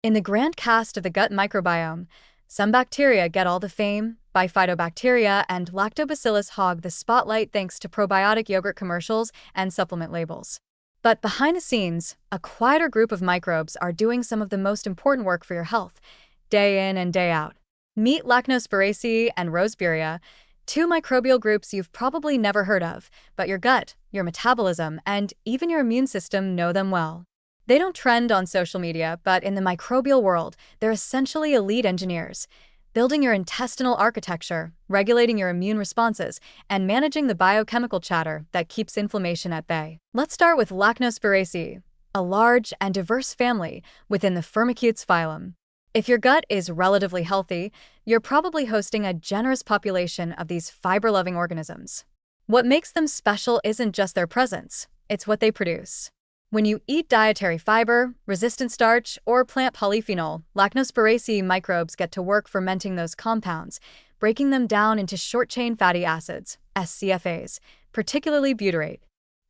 In the grand cast of the gut microbiome, some bacteria get all the fame, Bifidobacteria and Lactobacillus hog the spotlight thanks to probiotic yogurt commercials and supplement labels. But behind the scenes, a quieter group of microbes are doing some of the most important work for your health, day in and day out. Meet Lactobacillus and Roseburia, two microbial groups you've probably never heard of, but your gut, your metabolism, and even your immune system know them well. They don't trend on social media, but in the microbial world, they're essentially elite engineers, building your intestinal architecture, regulating your immune responses, and managing the biochemical chatter that keeps inflammation at bay. Let's start with Lactobacillus, a large and diverse family within the Firmicutes phylum. If your gut is relatively healthy, you're probably hosting a generous population of these fiber-loving organisms. What makes them special isn't just their presence, it's what they produce. When you eat dietary fiber, resistant starch, or plant polyphenol, Lactobacillus microbes get to work fermenting those compounds, breaking them down into short-chain fatty acids, SCFAs, particularly butyrate.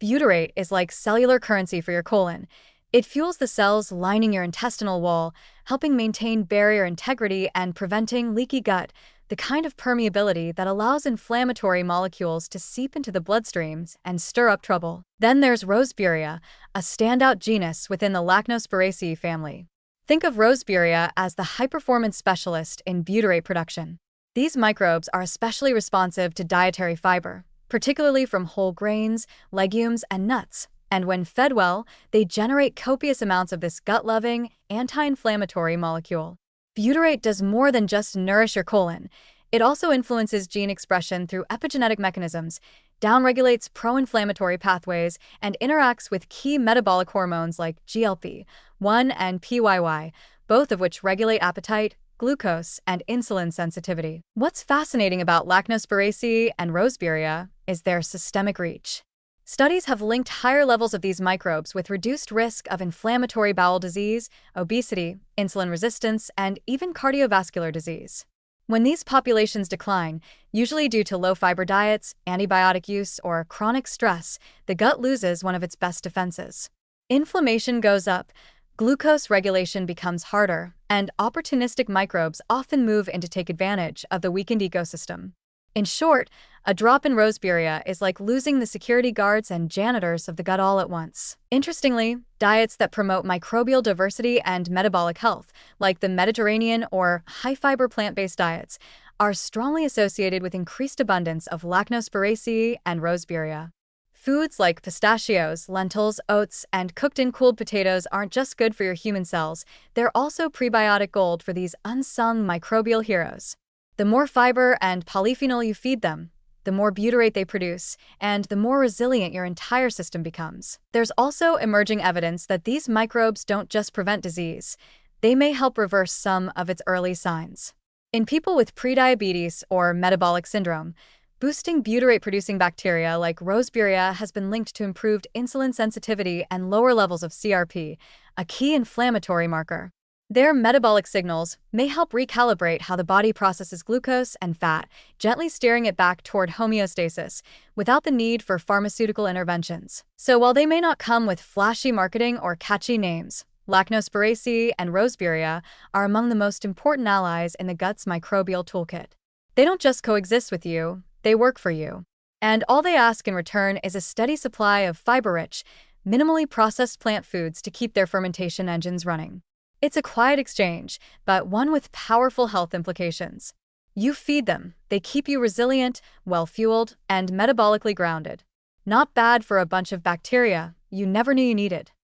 Butyrate is like cellular currency for your colon. It fuels the cells lining your intestinal wall, helping maintain barrier integrity and preventing leaky gut, the kind of permeability that allows inflammatory molecules to seep into the bloodstreams and stir up trouble. Then there's Roseburia, a standout genus within the Lactobacillus family. Think of Roseburia as the high-performance specialist in butyrate production. These microbes are especially responsive to dietary fiber, particularly from whole grains, legumes, and nuts. And when fed well, they generate copious amounts of this gut-loving, anti-inflammatory molecule. Butyrate does more than just nourish your colon. It also influences gene expression through epigenetic mechanisms, downregulates pro-inflammatory pathways, and interacts with key metabolic hormones like GLP-1 and PYY, both of which regulate appetite, glucose, and insulin sensitivity. What's fascinating about Lactobacillus and Roseburia is their systemic reach. Studies have linked higher levels of these microbes with reduced risk of inflammatory bowel disease, obesity, insulin resistance, and even cardiovascular disease. When these populations decline, usually due to low-fiber diets, antibiotic use, or chronic stress, the gut loses one of its best defenses. Inflammation goes up, glucose regulation becomes harder, and opportunistic microbes often move in to take advantage of the weakened ecosystem. In short, a drop in Roseburia is like losing the security guards and janitors of the gut all at once. Interestingly, diets that promote microbial diversity and metabolic health, like the Mediterranean or high-fiber plant-based diets, are strongly associated with increased abundance of Lactobacillus and Roseburia. Foods like pistachios, lentils, oats, and cooked-in cooled potatoes aren't just good for your human cells, they're also prebiotic gold for these unsung microbial heroes. The more fiber and polyphenol you feed them, the more butyrate they produce, and the more resilient your entire system becomes. There's also emerging evidence that these microbes don't just prevent disease, they may help reverse some of its early signs. In people with prediabetes or metabolic syndrome, boosting butyrate-producing bacteria like Roseburia has been linked to improved insulin sensitivity and lower levels of CRP, a key inflammatory marker. Their metabolic signals may help recalibrate how the body processes glucose and fat, gently steering it back toward homeostasis without the need for pharmaceutical interventions. So while they may not come with flashy marketing or catchy names, Lactobacillus and Roseburia are among the most important allies in the gut's microbial toolkit. They don't just coexist with you, they work for you. And all they ask in return is a steady supply of fiber-rich, minimally processed plant foods to keep their fermentation engines running. It's a quiet exchange, but one with powerful health implications. You feed them, they keep you resilient, well-fueled, and metabolically grounded. Not bad for a bunch of bacteria you never knew you needed.